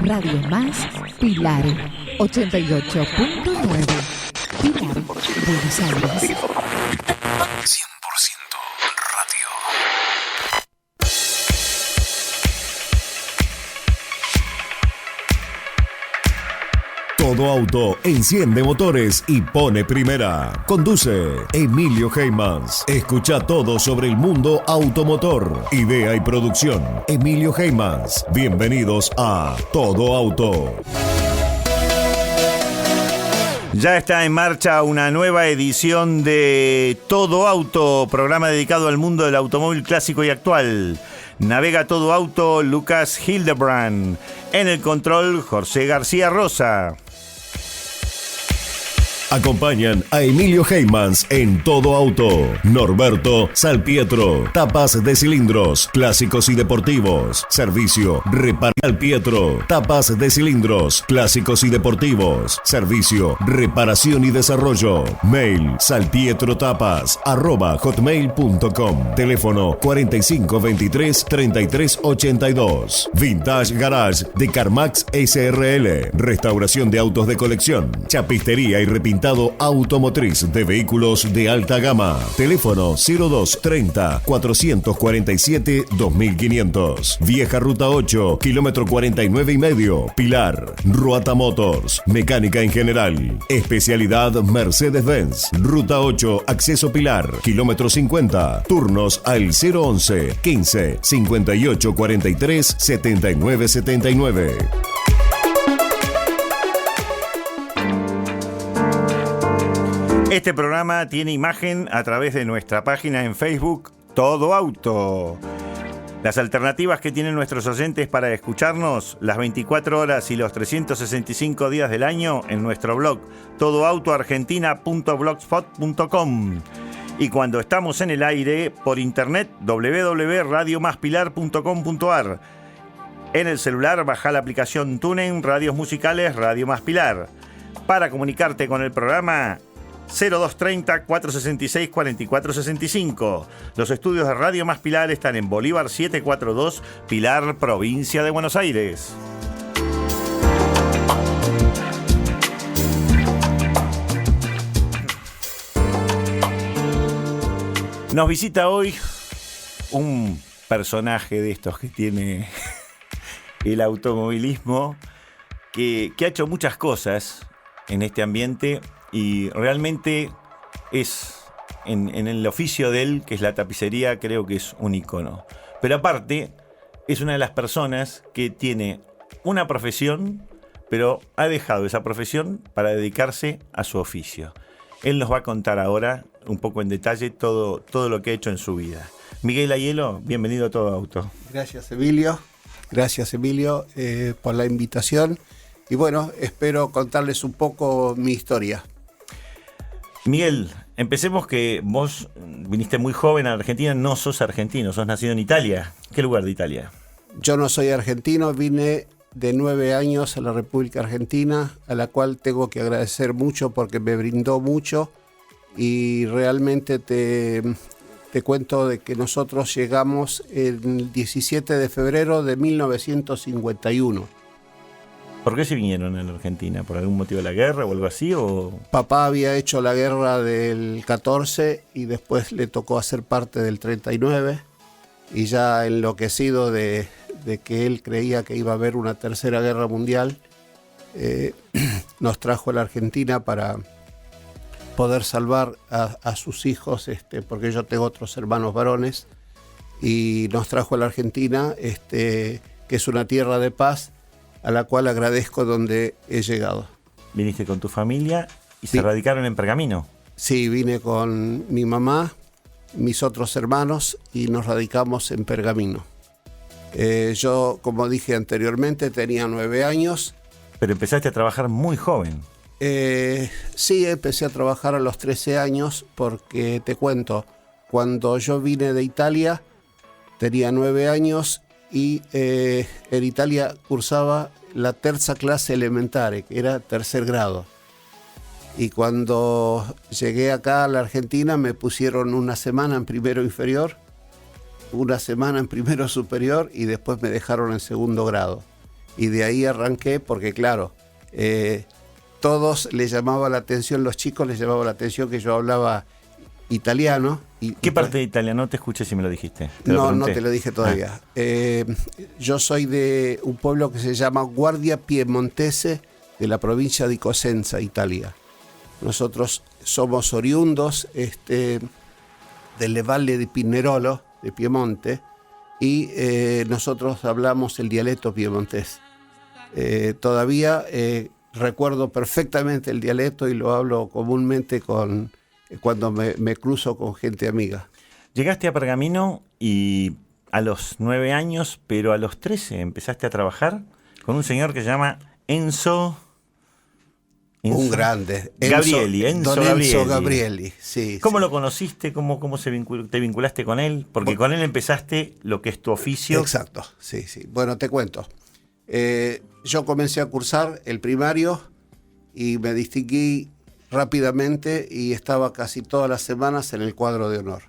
Radio Más Pilar 88.9. Pilar, Buenos Aires. 100% radio. Todo Auto enciende motores y pone primera. Conduce Emilio Heymans. Escucha todo sobre el mundo automotor. Idea y producción Emilio Heymans. Bienvenidos a Todo Auto. Ya está en marcha una nueva edición de Todo Auto, programa dedicado al mundo del automóvil clásico y actual. Navega Todo Auto Lucas Hildebrand. En el control, José García Rosa. Acompañan a Emilio Heymans en Todo Auto. Norberto Salpietro. Tapas de cilindros, clásicos y deportivos. Servicio Reparación Pietro. Tapas de cilindros, clásicos y deportivos. Servicio Reparación y Desarrollo. Mail salpietrotapas@hotmail.com. Teléfono 4523 3382. Vintage Garage de Carmax SRL. Restauración de autos de colección. Chapistería y repintado automotriz de vehículos de alta gama. Teléfono 0230 447 2500. Vieja Ruta 8, kilómetro 49,5. Pilar. Ruata Motors. Mecánica en general. Especialidad Mercedes-Benz. Ruta 8, acceso Pilar, kilómetro 50. Turnos al 011 15 58 43 79 79. Este programa tiene imagen a través de nuestra página en Facebook, Todo Auto. Las alternativas que tienen nuestros oyentes para escucharnos las 24 horas y los 365 días del año en nuestro blog, todoautoargentina.blogspot.com. Y cuando estamos en el aire, por internet, www.radiomaspilar.com.ar. En el celular, baja la aplicación TuneIn, Radios Musicales, Radio Más Pilar. Para comunicarte con el programa, 0230 466 4465. Los estudios de Radio Más Pilar están en Bolívar 742, Pilar, provincia de Buenos Aires. Nos visita hoy un personaje de estos que tiene el automovilismo, que ha hecho muchas cosas en este ambiente. Y realmente es, en el oficio de él, que es la tapicería, creo que es un ícono. Pero aparte, es una de las personas que tiene una profesión, pero ha dejado esa profesión para dedicarse a su oficio. Él nos va a contar ahora, un poco en detalle, todo lo que ha hecho en su vida. Miguel Aiello, bienvenido a Todo Auto. Gracias, Emilio. Gracias, Emilio, por la invitación. Y bueno, espero contarles un poco mi historia. Miguel, empecemos que vos viniste muy joven a Argentina, no sos argentino, sos nacido en Italia. ¿Qué lugar de Italia? Yo no soy argentino, vine de 9 años a la República Argentina, a la cual tengo que agradecer mucho porque me brindó mucho y realmente te cuento de que nosotros llegamos el 17 de febrero de 1951. ¿Por qué se vinieron a la Argentina? ¿Por algún motivo de la guerra o algo así? ¿O? Papá había hecho la guerra del 14 y después le tocó hacer parte del 39 y ya enloquecido de que él creía que iba a haber una tercera guerra mundial, nos trajo a la Argentina para poder salvar a sus hijos, porque yo tengo otros hermanos varones, y nos trajo a la Argentina, que es una tierra de paz, a la cual agradezco donde he llegado. ¿Viniste con tu familia y Sí. se radicaron en Pergamino? Sí, vine con mi mamá, mis otros hermanos y nos radicamos en Pergamino. Yo, como dije anteriormente, tenía 9 años. Pero empezaste a trabajar muy joven. Sí, empecé a trabajar a los 13 años porque, te cuento, cuando yo vine de Italia tenía 9 años y en Italia cursaba la terza clase elementare, que era tercer grado. Y cuando llegué acá a la Argentina me pusieron una semana en primero inferior, una semana en primero superior y después me dejaron en segundo grado. Y de ahí arranqué porque, claro, todos les llamaba la atención, los chicos les llamaba la atención que yo hablaba italiano. ¿Qué parte de Italia? No te escuché si me lo dijiste. No te lo dije todavía. Yo soy de un pueblo que se llama Guardia Piemontese, de la provincia de Cosenza, Italia. Nosotros somos oriundos del Valle de Pinerolo, de Piemonte, y nosotros hablamos el dialecto piemontés. Todavía recuerdo perfectamente el dialecto y lo hablo comúnmente cuando me cruzo con gente amiga. Llegaste a Pergamino y a los 9 años, pero a los 13 empezaste a trabajar con un señor que se llama Enzo un grande. Gabrieli. Enzo Gabrieli. Sí, ¿Cómo sí. lo conociste? ¿Cómo te vinculaste con él? Porque con él empezaste lo que es tu oficio. Exacto, sí. Bueno, te cuento. Yo comencé a cursar el primario y me distinguí rápidamente y estaba casi todas las semanas en el cuadro de honor.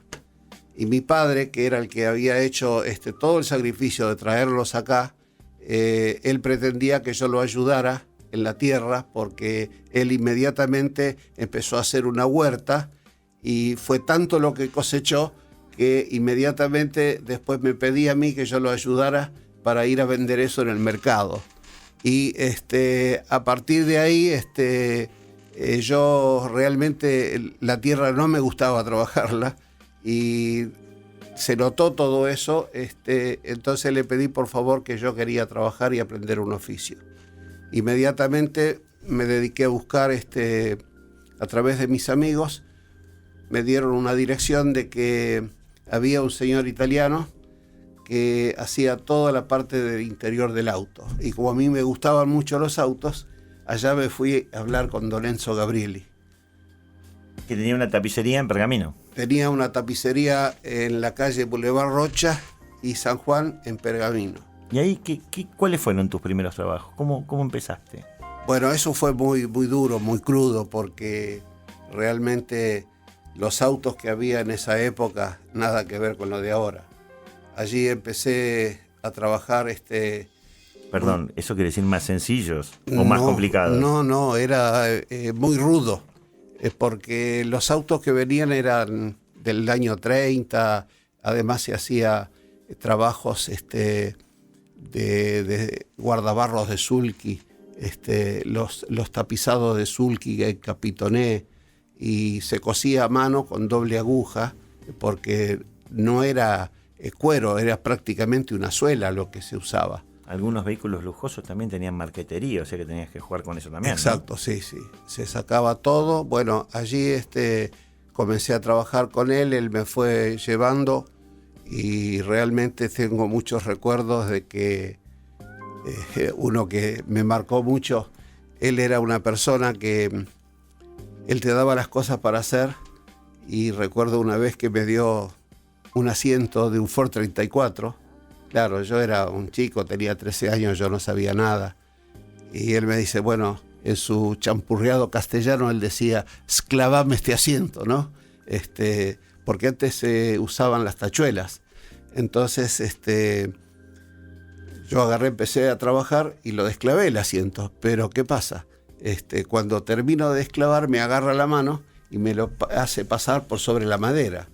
Y mi padre, que era el que había hecho todo el sacrificio de traerlos acá, él pretendía que yo lo ayudara en la tierra, porque él inmediatamente empezó a hacer una huerta y fue tanto lo que cosechó que inmediatamente después me pedía a mí que yo lo ayudara para ir a vender eso en el mercado. Y a partir de ahí yo realmente la tierra no me gustaba trabajarla y se notó todo eso, entonces le pedí por favor que yo quería trabajar y aprender un oficio. Inmediatamente me dediqué a buscar a través de mis amigos, me dieron una dirección de que había un señor italiano que hacía toda la parte del interior del auto. Y como a mí me gustaban mucho los autos, allá me fui a hablar con don Enzo Gabrieli. Que tenía una tapicería en Pergamino. Tenía una tapicería en la calle Boulevard Rocha y San Juan en Pergamino. ¿Y ahí cuáles fueron tus primeros trabajos? ¿Cómo empezaste? Bueno, eso fue muy, muy duro, muy crudo, porque realmente los autos que había en esa época, nada que ver con lo de ahora. Allí empecé a trabajar Perdón, ¿eso quiere decir más sencillos o más complicados? No, era muy rudo, porque los autos que venían eran del año 30, además se hacía trabajos de guardabarros de sulky, los tapizados de sulky, capitoné, y se cosía a mano con doble aguja, porque no era cuero, era prácticamente una suela lo que se usaba. Algunos vehículos lujosos también tenían marquetería, o sea que tenías que jugar con eso también. Exacto, ¿no? Sí. Se sacaba todo. Bueno, allí comencé a trabajar con él, él me fue llevando y realmente tengo muchos recuerdos de que uno que me marcó mucho, él era una persona que él te daba las cosas para hacer, y recuerdo una vez que me dio un asiento de un Ford 34. Claro, yo era un chico, tenía 13 años, yo no sabía nada. Y él me dice, bueno, en su champurreado castellano, él decía, esclavame este asiento, ¿no? Porque antes se usaban las tachuelas. Entonces, yo agarré, empecé a trabajar y lo desclavé el asiento. Pero, ¿qué pasa? Cuando termino de desclavar, me agarra la mano y me lo hace pasar por sobre la madera.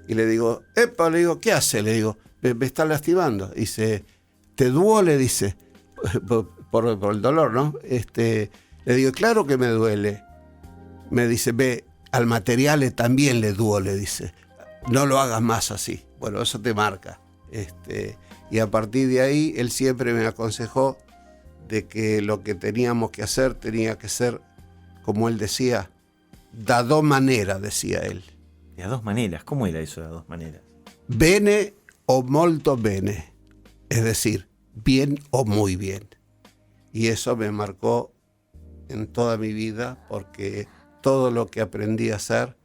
Y le digo, epa, le digo, ¿qué hace? Le digo, me está lastimando. Dice, ¿te duele? Dice, por el dolor, ¿no? Le digo, claro que me duele. Me dice, ve, al material también le duele, dice. No lo hagas más así. Bueno, eso te marca. Y a partir de ahí, él siempre me aconsejó de que lo que teníamos que hacer tenía que ser, como él decía, da dos maneras, decía él. De a dos maneras. ¿Cómo era eso de a dos maneras? Bene o molto bene. Es decir, bien o muy bien. Y eso me marcó en toda mi vida, porque todo lo que aprendí a hacer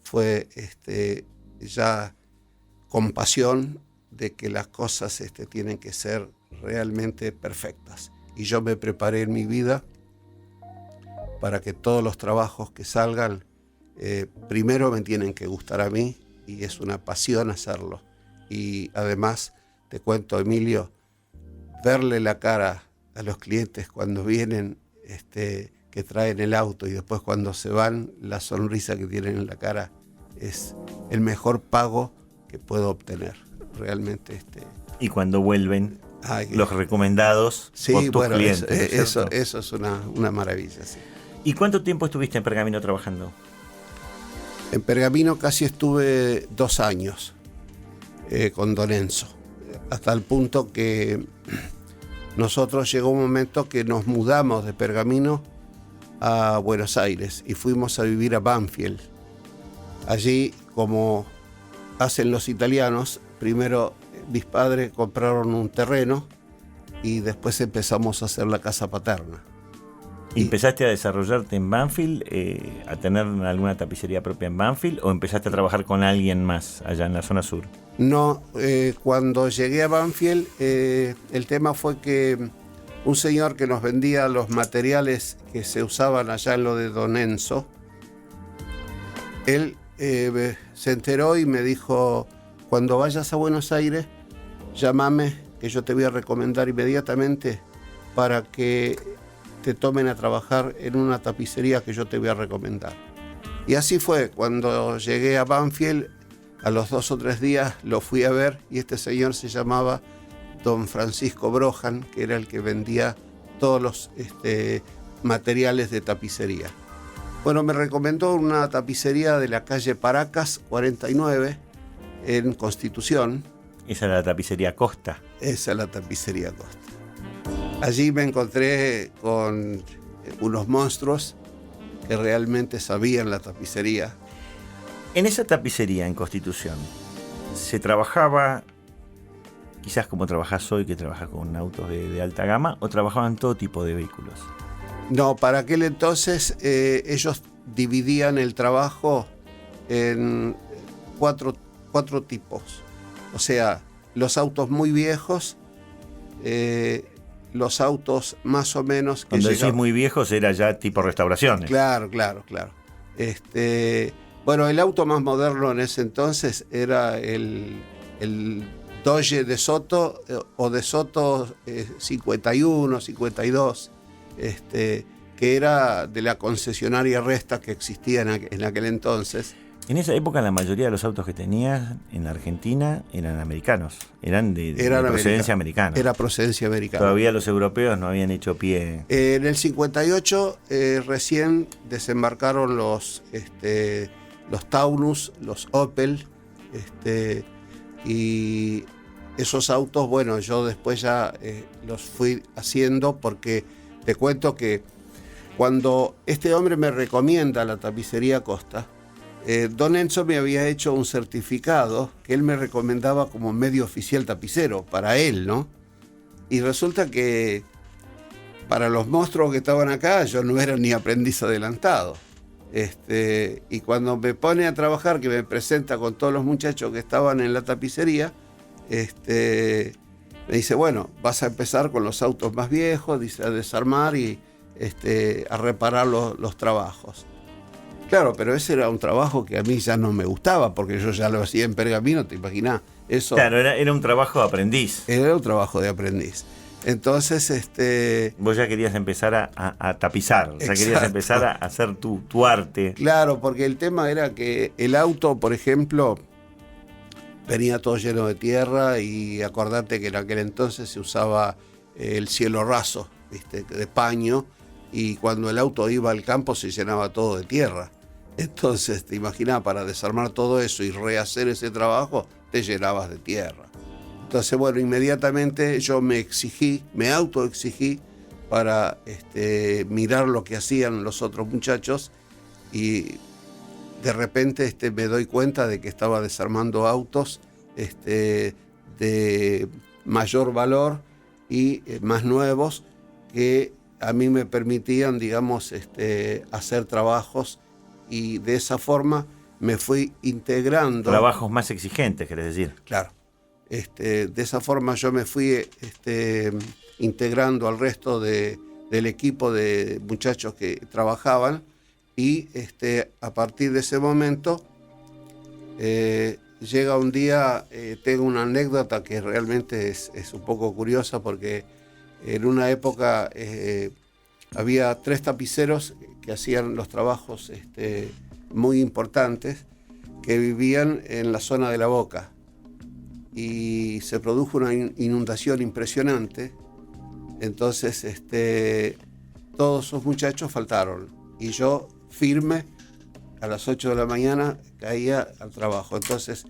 fue ya con pasión de que las cosas tienen que ser realmente perfectas. Y yo me preparé en mi vida para que todos los trabajos que salgan, primero me tienen que gustar a mí, y es una pasión hacerlo. Y además, te cuento, Emilio, verle la cara a los clientes cuando vienen, que traen el auto, y después cuando se van, la sonrisa que tienen en la cara es el mejor pago que puedo obtener. Realmente. Y cuando vuelven, Ay, los recomendados sí, por tus bueno, clientes. ¿no es eso cierto? es una maravilla. Sí. ¿Y cuánto tiempo estuviste en Pergamino trabajando? En Pergamino casi estuve 2 años con Don Enzo, hasta el punto que nosotros llegó un momento que nos mudamos de Pergamino a Buenos Aires y fuimos a vivir a Banfield. Allí, como hacen los italianos, primero mis padres compraron un terreno y después empezamos a hacer la casa paterna. ¿Y empezaste a desarrollarte en Banfield, a tener alguna tapicería propia en Banfield, o empezaste a trabajar con alguien más allá en la zona sur? No, cuando llegué a Banfield, el tema fue que un señor que nos vendía los materiales que se usaban allá en lo de Don Enzo, él se enteró y me dijo: cuando vayas a Buenos Aires, llámame, que yo te voy a recomendar inmediatamente para que te tomen a trabajar en una tapicería que yo te voy a recomendar. Y así fue. Cuando llegué a Banfield, a los 2 o 3 días lo fui a ver, y este señor se llamaba Don Francisco Brojan, que era el que vendía todos los materiales de tapicería. Bueno, me recomendó una tapicería de la calle Paracas 49 en Constitución. Esa era la tapicería Costa. Esa es la tapicería Costa. Allí me encontré con unos monstruos que realmente sabían la tapicería. En esa tapicería en Constitución, ¿se trabajaba quizás como trabajás hoy, que trabajas con autos de alta gama, o trabajaban todo tipo de vehículos? No, para aquel entonces ellos dividían el trabajo en cuatro tipos. O sea, los autos muy viejos, los autos más o menos que Cuando decís llegaban... muy viejos, era ya tipo restauraciones. Claro. Bueno, el auto más moderno en ese entonces era el Dodge de Soto, o de Soto 51, 52, que era de la concesionaria Resta que existía en aquel entonces. En esa época la mayoría de los autos que tenías en la Argentina eran americanos, eran de procedencia americana. Era procedencia americana. Todavía los europeos no habían hecho pie. En el 58 recién desembarcaron los Taunus, los Opel, y esos autos, bueno, yo después ya los fui haciendo, porque te cuento que cuando este hombre me recomienda la tapicería Costa, Don Enzo me había hecho un certificado que él me recomendaba como medio oficial tapicero, para él, ¿no? Y resulta que para los monstruos que estaban acá, yo no era ni aprendiz adelantado. Y cuando me pone a trabajar, que me presenta con todos los muchachos que estaban en la tapicería, me dice: bueno, vas a empezar con los autos más viejos, dice, a desarmar y a reparar los trabajos. Claro, pero ese era un trabajo que a mí ya no me gustaba, porque yo ya lo hacía en Pergamino, te imaginás. Eso Claro, era un trabajo de aprendiz. era un trabajo de aprendiz. Entonces, Vos ya querías empezar a tapizar, ya querías Exacto. empezar a hacer tu arte. claro, porque el tema era que el auto, por ejemplo, venía todo lleno de tierra, y acordate que en aquel entonces se usaba el cielo raso, ¿viste?, de paño, y cuando el auto iba al campo se llenaba todo de tierra. Entonces, te imaginás, para desarmar todo eso y rehacer ese trabajo, te llenabas de tierra. Entonces, bueno, inmediatamente yo me autoexigí para mirar lo que hacían los otros muchachos, y de repente me doy cuenta de que estaba desarmando autos de mayor valor y más nuevos, que a mí me permitían, digamos, hacer trabajos, y de esa forma me fui integrando. Trabajos más exigentes, querés decir. Claro. De esa forma yo me fui integrando al resto del equipo de muchachos que trabajaban, y a partir de ese momento llega un día, tengo una anécdota que realmente es un poco curiosa, porque En una época había 3 tapiceros que hacían los trabajos muy importantes, que vivían en la zona de La Boca. Y se produjo una inundación impresionante. Entonces todos esos muchachos faltaron. Y yo, firme, a las 8 de la mañana caía al trabajo. Entonces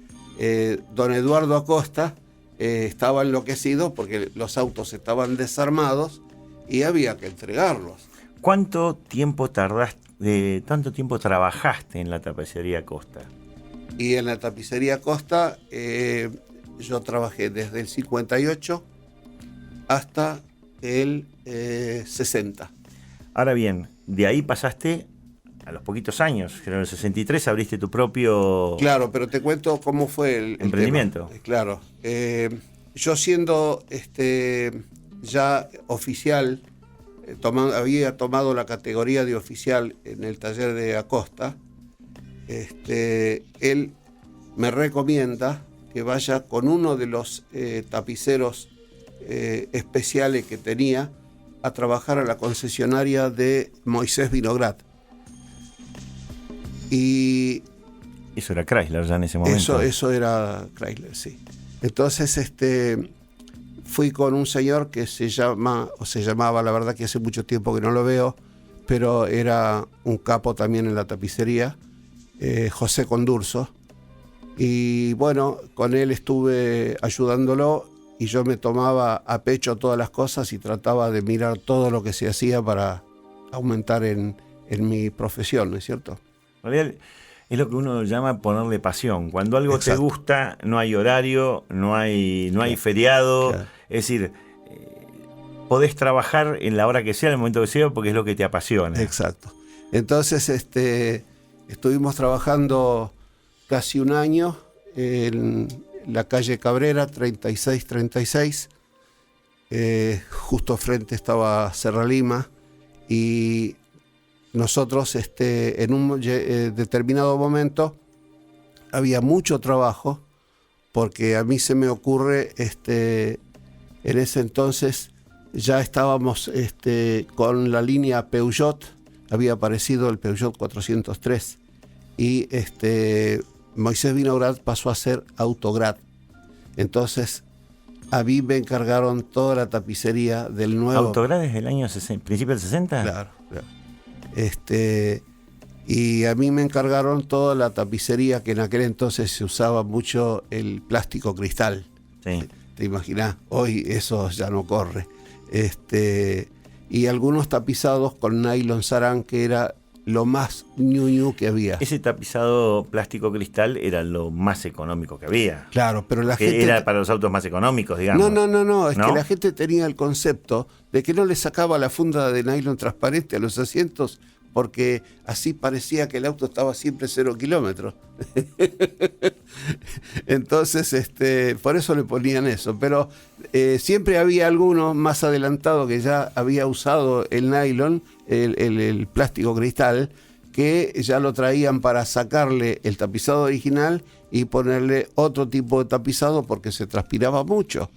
don Eduardo Acosta estaba enloquecido porque los autos estaban desarmados y había que entregarlos. ¿Cuánto tiempo tanto tiempo trabajaste en la tapicería Acosta? Y en la tapicería Acosta yo trabajé desde el 58 hasta el 60. Ahora bien, de ahí pasaste a los poquitos años, que en el 63 abriste tu propio... Claro, pero te cuento cómo fue el emprendimiento. tema. Claro. Yo siendo ya oficial, había tomado la categoría de oficial en el taller de Acosta, él me recomienda que vaya con uno de los tapiceros especiales que tenía a trabajar a la concesionaria de Moisés Vinograd. Y eso era Chrysler ya en ese momento. Eso era Chrysler, sí. Entonces fui con un señor que se llamaba, la verdad que hace mucho tiempo que no lo veo, pero era un capo también en la tapicería, José Condurso. Y bueno, con él estuve ayudándolo y yo me tomaba a pecho todas las cosas y trataba de mirar todo lo que se hacía para aumentar en mi profesión, ¿no es cierto? En realidad es lo que uno llama ponerle pasión. Cuando algo Exacto. te gusta, no hay horario, no hay feriado. Claro. Es decir, podés trabajar en la hora que sea, en el momento que sea, porque es lo que te apasiona. Exacto. Entonces estuvimos trabajando casi un año en la calle Cabrera, 3636. Justo frente estaba Serra Lima y nosotros en un determinado momento había mucho trabajo porque a mí se me ocurre en ese entonces ya estábamos con la línea Peugeot, había aparecido el Peugeot 403 y Moisés Vinograd pasó a ser Autograd. Entonces a mí me encargaron toda la tapicería del nuevo. ¿Autograd desde el año principio del 60? Claro. Y a mí me encargaron toda la tapicería, que en aquel entonces se usaba mucho el plástico cristal. Sí. ¿Te imaginás? Hoy eso ya no corre. Y algunos tapizados con nylon sarán, que era lo más ñu que había. Ese tapizado plástico cristal era lo más económico que había. Claro, pero la Que gente... era para los autos más económicos, digamos. No, es ¿No? que la gente tenía el concepto de que no le sacaba la funda de nylon transparente a los asientos porque así parecía que el auto estaba siempre 0 kilómetros. Entonces, por eso le ponían eso. Pero siempre había alguno más adelantado que ya había usado el nylon, el plástico cristal, que ya lo traían para sacarle el tapizado original y ponerle otro tipo de tapizado porque se transpiraba mucho.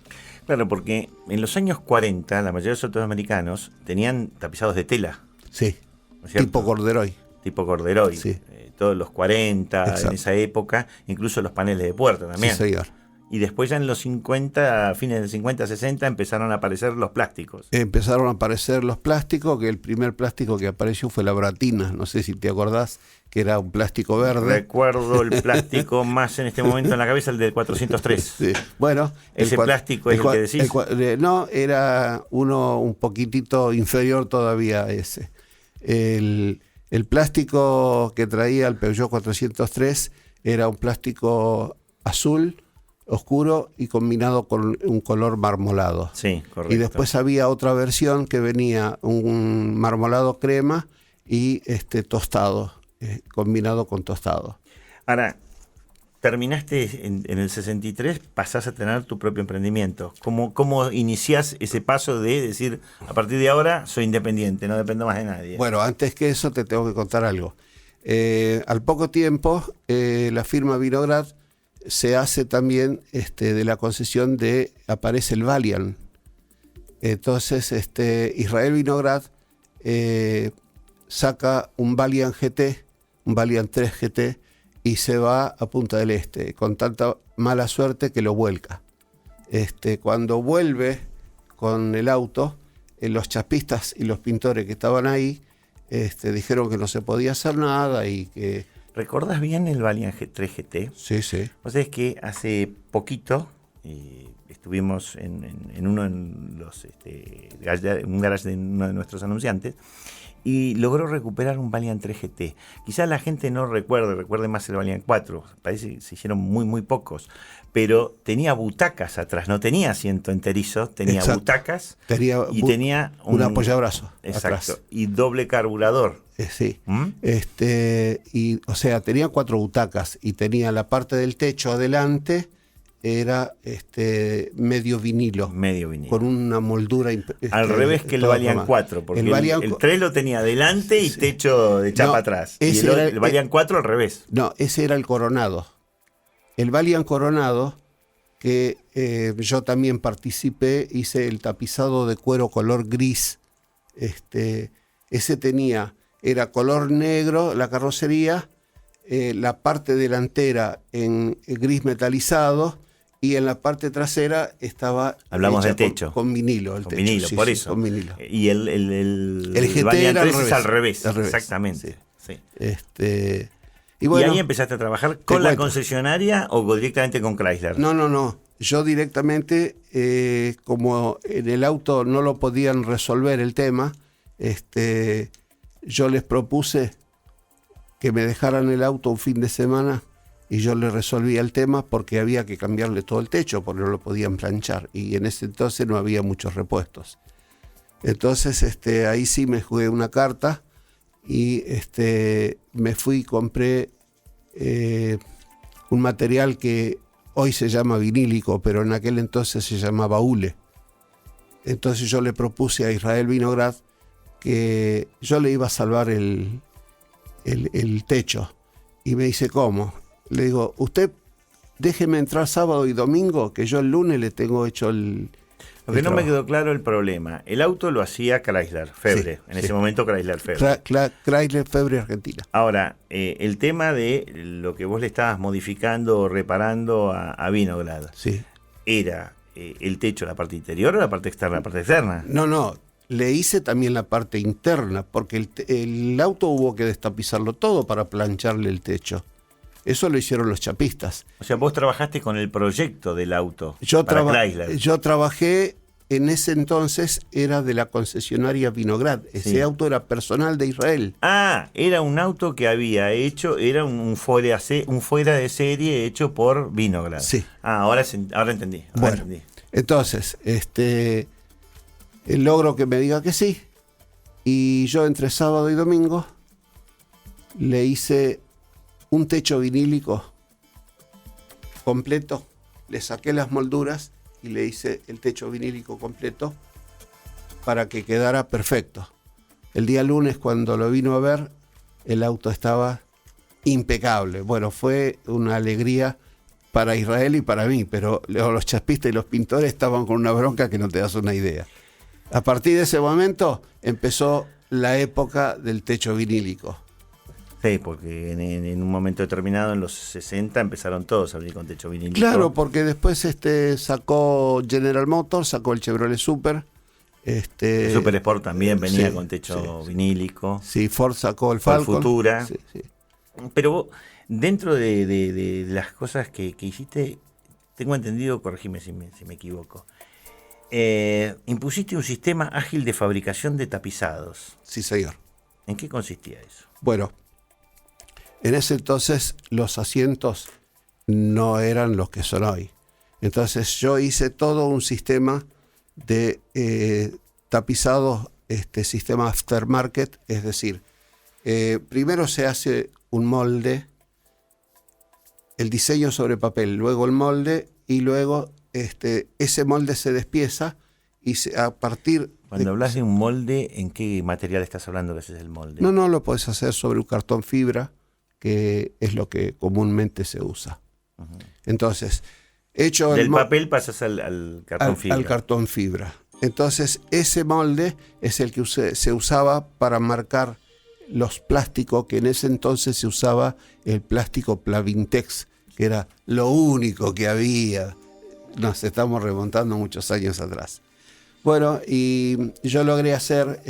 Claro, porque en los años 40 la mayoría de los autos americanos tenían tapizados de tela. Sí, ¿no es cierto? tipo corderoy. Tipo corderoy. Sí. Todos los 40, Exacto. en esa época, incluso los paneles de puerta también. Sí, señor. Y después ya en los 50, a fines del 50, 60, empezaron a aparecer los plásticos. Empezaron a aparecer los plásticos, que el primer plástico que apareció fue la Bratina, no sé si te acordás, que era un plástico verde. Recuerdo el plástico más en este momento en la cabeza, el del 403. Sí. Bueno, ¿Ese plástico es el que decís? No, era uno un poquitito inferior todavía a ese. El plástico que traía el Peugeot 403 era un plástico azul oscuro y combinado con un color marmolado. Sí, correcto. Y después había otra versión que venía un marmolado crema y tostado, combinado con tostado. Ahora, terminaste en el 63, pasás a tener tu propio emprendimiento. ¿Cómo iniciás ese paso de decir, a partir de ahora soy independiente, no dependo más de nadie? Bueno, antes que eso te tengo que contar algo. Al poco tiempo, la firma Vinograd se hace también de la concesión aparece el Valiant. Entonces Israel Vinograd saca un Valiant GT, un Valiant 3 GT, y se va a Punta del Este, con tanta mala suerte que lo vuelca. Cuando vuelve con el auto, los chapistas y los pintores que estaban ahí dijeron que no se podía hacer nada y que... ¿Recordás bien el Valiant 3 GT? Sí, sí. Vos sabés que hace poquito estuvimos en uno de los un garage de uno de nuestros anunciantes y logró recuperar un Valiant 3 GT. Quizás la gente no recuerde más el Valiant 4, parece que se hicieron muy pocos, pero tenía butacas atrás, no tenía asiento enterizo, tenía Exacto. butacas y Tenía tenía un apoyabrazo. Exacto, Atrás. y doble carburador. Sí. ¿Mm? O sea, tenía 4 butacas y tenía la parte del techo adelante, era medio vinilo. Con una moldura. Al revés que el Valiant 4, porque el 3 lo tenía adelante y techo de chapa atrás. Y el Valiant 4 al revés. No, ese era el Coronado. El Valiant Coronado, que yo también participé, hice el tapizado de cuero color gris. Ese era color negro la carrocería, la parte delantera en gris metalizado, y en la parte trasera estaba... Hablamos del techo. Con vinilo. Con vinilo, sí, por sí, eso. Con vinilo. Y el GT Valiant era 3 es al revés. Al revés. Exactamente. Sí. Y, bueno, ¿Y ahí empezaste a trabajar con la concesionaria o directamente con Chrysler? No. Yo directamente, como en el auto no lo podían resolver el tema, yo les propuse que me dejaran el auto un fin de semana y yo le resolvía el tema porque había que cambiarle todo el techo porque no lo podían planchar y en ese entonces no había muchos repuestos. Entonces ahí sí me jugué una carta y me fui y compré un material que hoy se llama vinílico, pero en aquel entonces se llamaba hule. Entonces yo le propuse a Israel Vinograd que yo le iba a salvar el techo. Y me dice, ¿cómo? Le digo, usted déjeme entrar sábado y domingo, que yo el lunes le tengo hecho el... Lo que no me quedó claro el problema. El auto lo hacía Chrysler, Febre. Sí, en ese momento Chrysler, Febre. Chrysler, Febre, Argentina. Ahora, el tema de lo que vos le estabas modificando o reparando a Vinograd, Sí. ¿era el techo, la parte interior o la parte externa? La parte externa. No. Le hice también la parte interna, porque el auto hubo que destapizarlo todo para plancharle el techo. Eso lo hicieron los chapistas. O sea, vos trabajaste con el proyecto del auto Yo Chrysler. trabajé, en ese entonces era de la concesionaria Vinograd. Ese auto era personal de Israel. Ah, era un auto que había hecho, era un fuera de serie hecho por Vinograd. Sí. Ah, ahora entendí. Entendí. Entonces, logro que me diga que sí. Y yo entre sábado y domingo le hice un techo vinílico completo, le saqué las molduras y le hice el techo vinílico completo para que quedara perfecto. El día lunes, cuando lo vino a ver, el auto estaba impecable. Bueno, fue una alegría para Israel y para mí, pero los chapistas y los pintores estaban con una bronca que no te das una idea. A partir de ese momento empezó la época del techo vinílico. Sí, porque en un momento determinado, en los 60, empezaron todos a venir con techo vinílico. Claro, porque después sacó General Motors, sacó el Chevrolet Super. El Super Sport también venía con techo vinílico. Sí, Ford sacó el Falcon. Futura. Sí. Pero vos, dentro de las cosas que hiciste, tengo entendido, corregime si me equivoco, impusiste un sistema ágil de fabricación de tapizados. Sí, señor. ¿En qué consistía eso? Bueno, en ese entonces los asientos no eran los que son hoy. Entonces yo hice todo un sistema de tapizados, sistema aftermarket, es decir, primero se hace un molde, el diseño sobre papel, luego el molde y luego ese molde se despieza y a partir... Cuando hablas de un molde, ¿en qué material estás hablando que ese es el molde? No, lo puedes hacer sobre un cartón fibra, que es lo que comúnmente se usa. Uh-huh. Entonces, hecho del papel pasas al cartón fibra. Al cartón fibra. Entonces ese molde es el que se usaba para marcar los plásticos, que en ese entonces se usaba el plástico Plavintex, que era lo único que había. Nos estamos remontando muchos años atrás. Bueno, y yo logré hacer